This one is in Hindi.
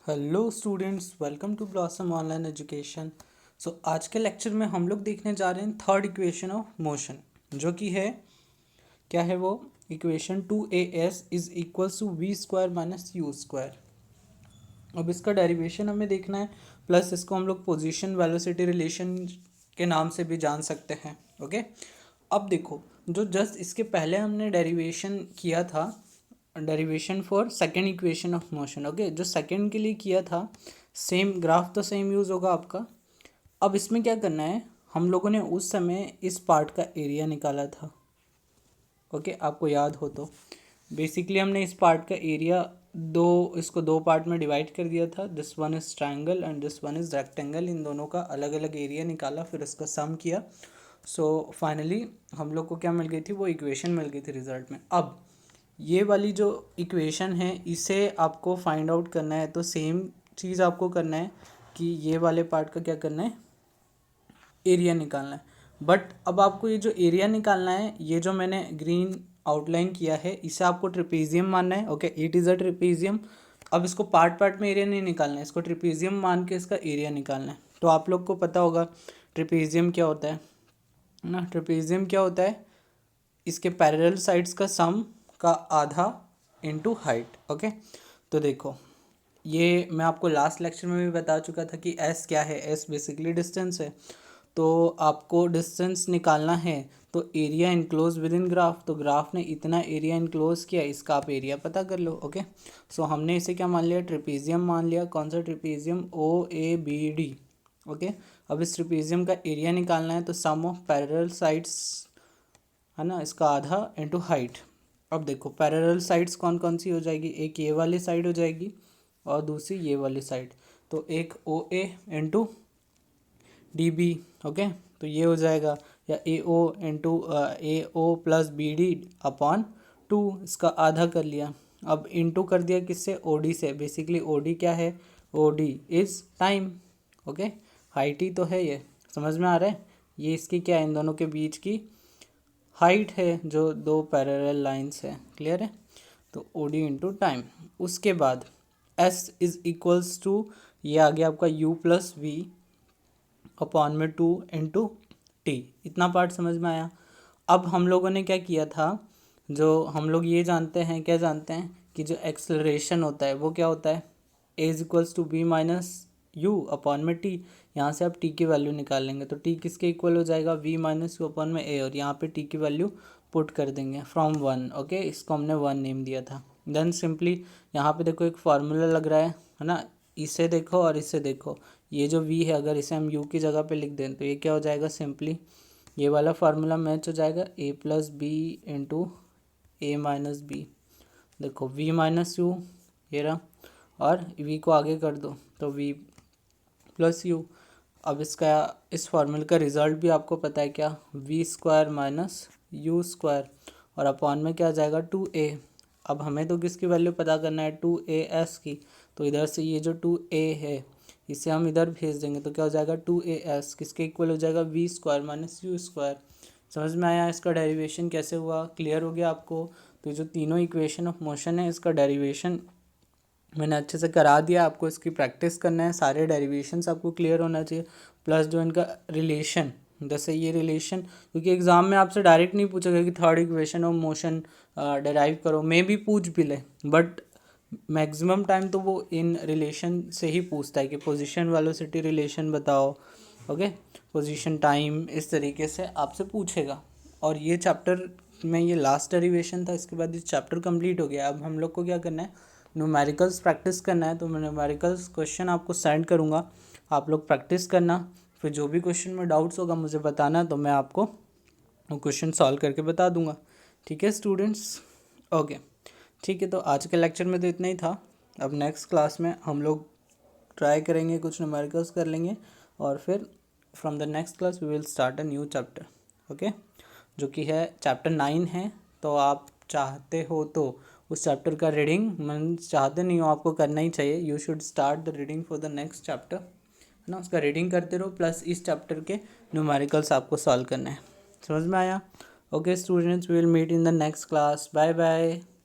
Hello students, welcome to Blossom online education. आज के लेक्चर में हम लोग देखने जा रहे हैं थर्ड इक्वेशन ऑफ मोशन, जो कि है क्या है वो equation 2as is equals to v square minus u square. अब इसका डेरिवेशन हमें देखना है, प्लस इसको हम लोग पोजीशन वेलोसिटी रिलेशन के नाम से भी जान सकते हैं। ओके, अब देखो, जो जस्ट इसके पहले हमने डेरिवेशन किया था, derivation for second equation of motion. Okay, जो सेकेंड के लिए किया था, सेम ग्राफ तो सेम यूज़ होगा आपका। अब इसमें क्या करना है, हम लोगों ने उस समय इस पार्ट का एरिया निकाला था। ओके, आपको याद हो तो बेसिकली हमने इस पार्ट का एरिया इसको दो पार्ट में डिवाइड कर दिया था। This one is triangle and this one is rectangle. इन दोनों का अलग अलग एरिया निकाला, फिर इसका सम किया। फाइनली हम लोग को क्या मिल गई थी, वो इक्वेशन मिल गई थी रिजल्ट में। अब ये वाली जो इक्वेशन है, इसे आपको फाइंड आउट करना है, तो सेम चीज़ आपको करना है कि ये वाले पार्ट का क्या करना है, एरिया निकालना है। बट अब आपको ये जो एरिया निकालना है, ये जो मैंने ग्रीन आउटलाइन किया है, इसे आपको ट्रिपेजियम मानना है। Okay, it is a trapezium. अब इसको पार्ट पार्ट में एरिया नहीं निकालना है, इसको ट्रिपेजियम मान के इसका एरिया निकालना है। तो आप लोग को पता होगा ट्रिपेजियम क्या होता है ना। ट्रिपेजियम क्या होता है, इसके पैरेलल साइड्स का सम का आधा इनटू हाइट। ओके, तो देखो, ये मैं आपको लास्ट लेक्चर में भी बता चुका था कि एस क्या है। एस बेसिकली डिस्टेंस है। तो आपको डिस्टेंस निकालना है, तो area enclose with in graph. तो ग्राफ ने इतना एरिया इनक्लोज किया, इसका आप एरिया पता कर लो। ओके, हमने इसे क्या मान लिया, ट्रिपेजियम मान लिया। कौन सा ट्रिपेजियम, OABD। ओके, अब इस ट्रिपेजियम का एरिया निकालना है, तो सम ऑफ पैरेलल साइड्स है ना, इसका आधा इंटू हाइट। अब देखो, पैरेलल साइड्स कौन कौन सी हो जाएगी, एक ये वाली साइड हो जाएगी और दूसरी ये वाली साइड। तो एक OA इंटू DB। ओके, तो ये हो जाएगा, या AO into AO plus BD upon 2, इसका आधा कर लिया। अब इंटू कर दिया किससे, OD से। बेसिकली OD क्या है, OD is time. Okay, height ही तो है, ये समझ में आ रहा है। ये इसकी क्या है, इन दोनों के बीच की हाइट है, जो दो पैरेलल लाइंस है। क्लियर है। तो OD इंटू टाइम। उसके बाद S इज इक्वल्स टू, ये आ गया आपका U प्लस V अपॉन में 2 इंटू टी। इतना पार्ट समझ में आया। अब हम लोगों ने क्या किया था, जो हम लोग ये जानते हैं, क्या जानते हैं कि जो एक्सेलरेशन होता है वो क्या होता है, A is equals to B minus u upon में टी। यहाँ से आप टी की वैल्यू निकाल लेंगे, तो टी किसके इक्वल हो जाएगा, V माइनस यू अपॉन में A, और यहाँ पे टी की वैल्यू पुट कर देंगे फ्रॉम 1। ओके, इसको हमने 1 नेम दिया था। देन सिंपली यहाँ पे देखो एक फार्मूला लग रहा है ना। इसे देखो और इसे देखो, ये जो V है, अगर इसे हम U की जगह पे लिख दें तो ये क्या हो जाएगा, सिंपली ये वाला फार्मूला मैच हो जाएगा, A plus b into A minus b. देखो V माइनस यू ये रहा, और V को आगे कर दो तो V प्लस यू। अब इसका इस फार्मूले का रिजल्ट भी आपको पता है क्या, V square minus u square, और अपॉन में क्या आ जाएगा 2A। अब हमें तो किसकी वैल्यू पता करना है, 2AS की। तो इधर से ये जो 2A है, इसे हम इधर भेज देंगे, तो क्या हो जाएगा 2AS किसके इक्वल हो जाएगा, V square minus u square. समझ में आया इसका डेरिवेशन कैसे हुआ, क्लियर हो गया आपको। तो जो तीनों इक्वेशन ऑफ मोशन है, इसका डेरिवेशन मैंने अच्छे से करा दिया। आपको इसकी प्रैक्टिस करना है, सारे डेरिवेशंस आपको क्लियर होना चाहिए, प्लस जो इनका रिलेशन, जैसे ये रिलेशन, क्योंकि एग्जाम में आपसे डायरेक्ट नहीं पूछेगा कि third equation of motion derive करो, मे भी पूछ भी ले, बट मैक्सिमम टाइम तो वो इन रिलेशन से ही पूछता है कि पोजीशन वेलोसिटी रिलेशन बताओ। ओके, पोजीशन टाइम, इस तरीके से आपसे पूछेगा। और ये चैप्टर में ये लास्ट डेरिवेशन था, इसके बाद ये चैप्टर कंप्लीट हो गया। अब हम लोग को क्या करना है, न्यूमेरिकल्स प्रैक्टिस करना है। तो मैं न्यूमेरिकल्स क्वेश्चन आपको सेंड करूँगा, आप लोग प्रैक्टिस करना। फिर जो भी क्वेश्चन में डाउट्स होगा मुझे बताना, तो मैं आपको वो क्वेश्चन सॉल्व करके बता दूंगा। ठीक है स्टूडेंट्स, ओके ठीक है। तो आज के लेक्चर में तो इतना ही था। अब नेक्स्ट क्लास में हम लोग ट्राई करेंगे, कुछ न्यूमेरिकल्स कर लेंगे, और फिर from the next class we will start a new chapter. Okay, जो कि है चैप्टर 9 है। तो आप चाहते हो तो उस चैप्टर का रीडिंग, मैं चाहते नहीं हो, आपको करना ही चाहिए। You should start the reading for the next chapter, है ना। उसका रीडिंग करते रहो, प्लस इस चैप्टर के न्यूमेरिकल्स आपको सॉल्व करना है। समझ में आया। Okay students, we will meet in the next class. Bye bye.